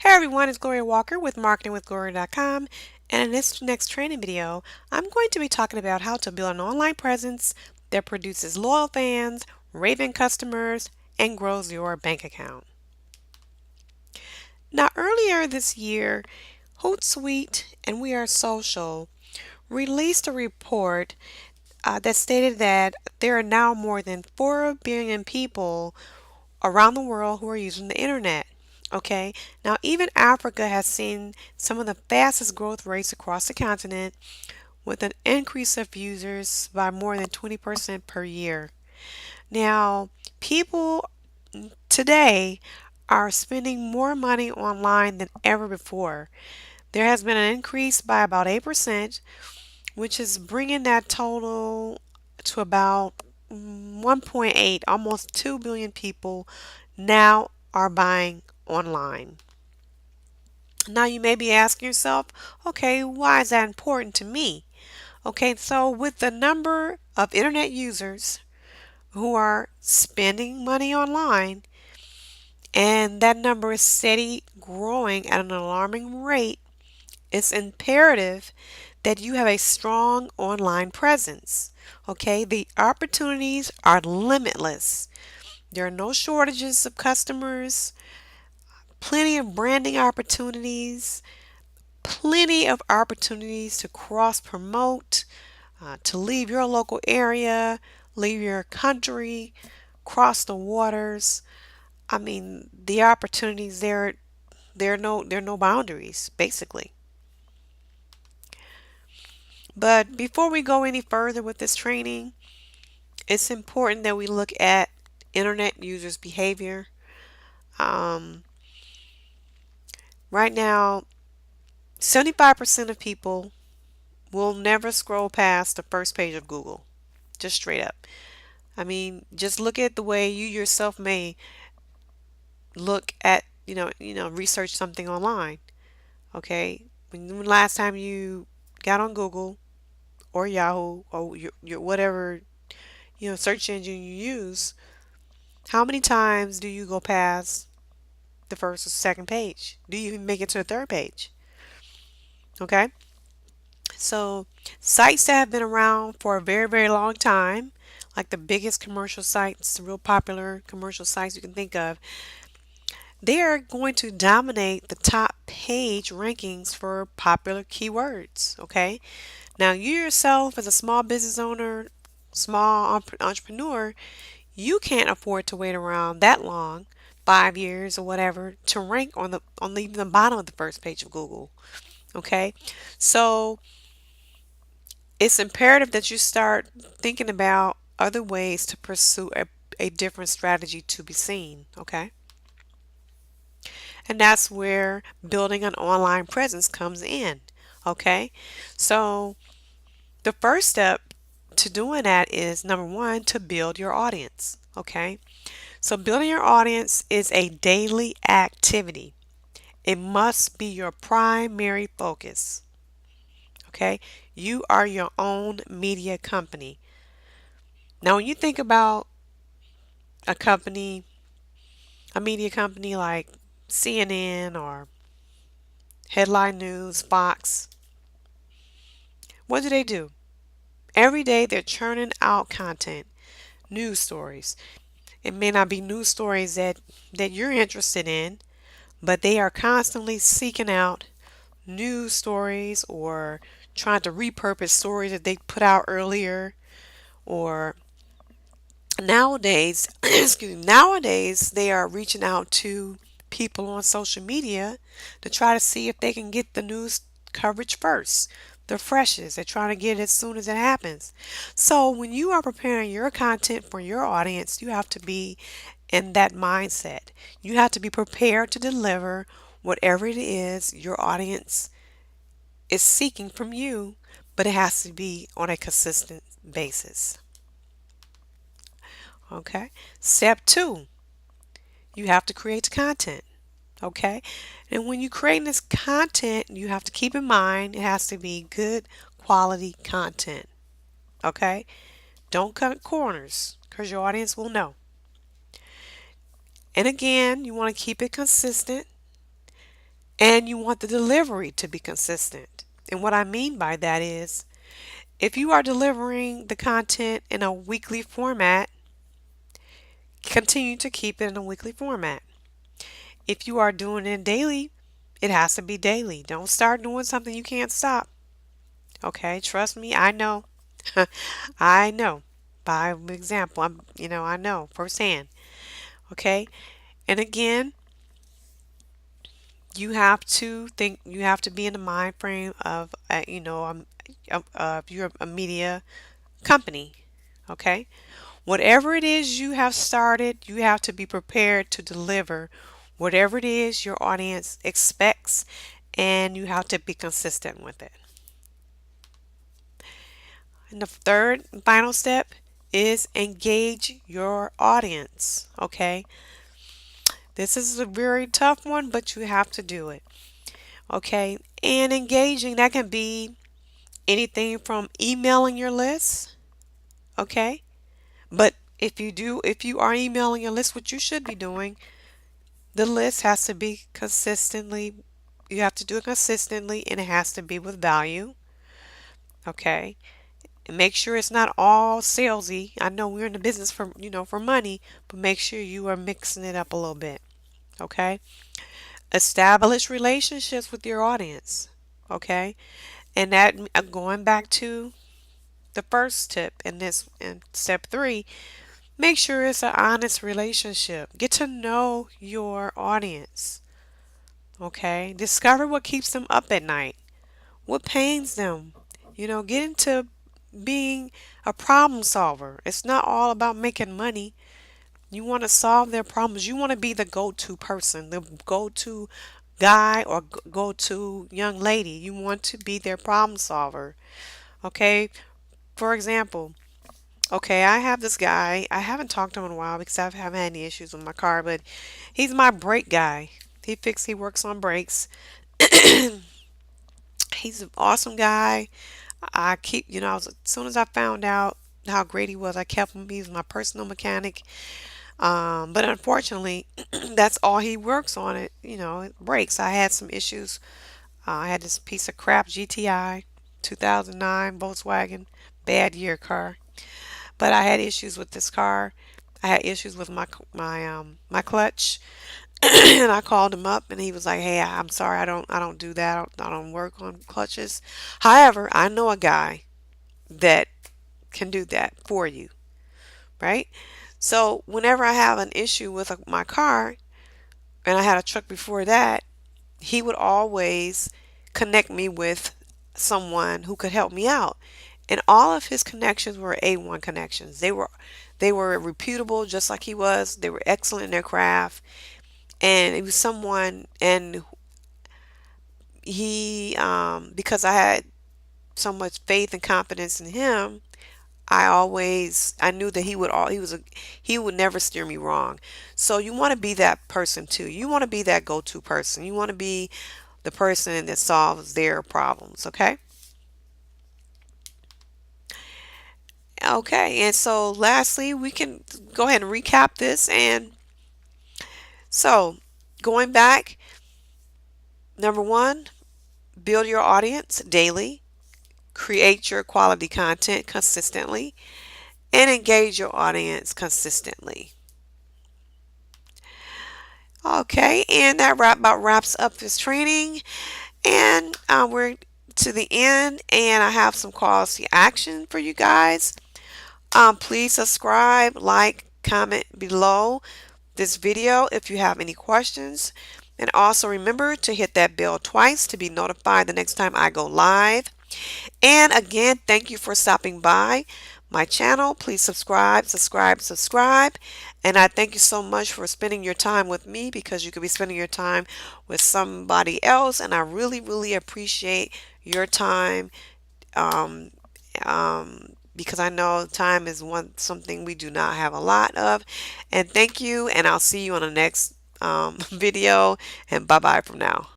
Hey everyone, it's Gloria Walker with marketingwithgloria.com, and in this next training video, I'm going to be talking about how to build an online presence that produces loyal fans, raving customers, and grows your bank account. Now, earlier this year, Hootsuite and We Are Social released a report that stated that there are now more than 4 billion people around the world who are using the internet. Okay, now even Africa has seen some of the fastest growth rates across the continent with an increase of users by more than 20% per year. Now, people today are spending more money online than ever before. There has been an increase by about 8%, which is bringing that total to about 1.8, almost 2 billion people now are buying online. Now you may be asking yourself, okay, why is that important to me? Okay, so with the number of internet users who are spending money online, and that number is steady growing at an alarming rate, it's imperative that you have a strong online presence. Okay, the opportunities are limitless. There are no shortages of customers, plenty of branding opportunities, plenty of opportunities to cross promote, to leave your local area, leave your country, cross the waters. I mean, the opportunities there are no boundaries basically. But before we go any further with this training, it's important that we look at internet users' behavior. Um, right now, 75% of people will never scroll past the first page of Google, just straight up. I mean, just look at the way you yourself may look at, research something online. Okay, when last time you got on Google or Yahoo or your whatever search engine you use, how many times do you go past the first or second page? Do you even make it to the third page? Okay, so sites that have been around for a very, very long time, like the biggest commercial sites, the real popular commercial sites you can think of, they are going to dominate the top page rankings for popular keywords. Okay, now you yourself, as a small business owner, small entrepreneur, you can't afford to wait around that long, 5 years or whatever, to rank on even the bottom of the first page of Google. Okay, so it's imperative that you start thinking about other ways to pursue a different strategy to be seen. Okay, and that's where building an online presence comes in. Okay, so the first step to doing that is number one, to build your audience. Okay, so building your audience is a daily activity. It must be your primary focus. Okay, you are your own media company. Now, when you think about a company, a media company like CNN or Headline News, Fox, what do they do? Every day they're churning out content, news stories. It may not be news stories that you're interested in, but they are constantly seeking out news stories or trying to repurpose stories that they put out earlier. Or nowadays, excuse me, nowadays they are reaching out to people on social media to try to see if they can get the news coverage first, the freshest. They're trying to get it as soon as it happens. So when you are preparing your content for your audience, you have to be in that mindset. You have to be prepared to deliver whatever it is your audience is seeking from you, but it has to be on a consistent basis. Okay. Step two, you have to create the content. Okay. And when you create this content, you have to keep in mind it has to be good quality content. Okay. Don't cut corners because your audience will know. And again, you want to keep it consistent. And you want the delivery to be consistent. And what I mean by that is if you are delivering the content in a weekly format, continue to keep it in a weekly format. If you are doing it daily, it has to be daily. Don't start doing something you can't stop. Okay, trust me, I know. I know. By example, I know firsthand. Okay, and again, you have to be in the mind frame of, if you're a media company. Okay, whatever it is you have started, you have to be prepared to deliver whatever it is your audience expects, and you have to be consistent with it. And the third and final step is engage your audience. Okay, this is a very tough one, but you have to do it. Okay, and engaging, that can be anything from emailing your list. Okay, but if you are emailing your list, what you should be doing, the list has to be consistently, you have to do it consistently, and it has to be with value. Okay, and make sure it's not all salesy. I know we're in the business for, for money, but make sure you are mixing it up a little bit. Okay, establish relationships with your audience. Okay, and that, going back to the first tip in this, in step three, make sure it's an honest relationship. Get to know your audience. Okay, discover what keeps them up at night, what pains them. Get into being a problem solver. It's not all about making money. You want to solve their problems. You want to be the go-to person, the go-to guy or go-to young lady. You want to be their problem solver. Okay, for example, okay, I have this guy. I haven't talked to him in a while because I haven't had any issues with my car, but he's my brake guy. He works on brakes. He's an awesome guy. I keep, as soon as I found out how great he was, I kept him. He's my personal mechanic. But unfortunately, that's all he works on it, brakes. I had some issues. I had this piece of crap GTI 2009 Volkswagen, bad year car. But I had issues with this car. I had issues with my clutch, and I called him up, and he was like, "Hey, I'm sorry, I don't do that. I don't work on clutches. However, I know a guy that can do that for you, right?" So whenever I have an issue with my car, and I had a truck before that, he would always connect me with someone who could help me out. And all of his connections were A1 connections. They were reputable just like he was. They were excellent in their craft. And it was someone, and he because I had so much faith and confidence in him, I knew that he would never steer me wrong. So you want to be that person too. You want to be that go-to person. You want to be the person that solves their problems, okay? Okay, and so lastly, we can go ahead and recap this. And so, going back, number one, build your audience daily, create your quality content consistently, and engage your audience consistently. Okay, and that about wraps up this training. And we're to the end, and I have some calls to action for you guys. Please subscribe, like, comment below this video if you have any questions. And also remember to hit that bell twice to be notified the next time I go live. And again, thank you for stopping by my channel. Please subscribe, subscribe, subscribe. And I thank you so much for spending your time with me, because you could be spending your time with somebody else. And I really, really appreciate your time. Um, because I know time is something we do not have a lot of. And thank you, and I'll see you on the next video, and bye bye from now.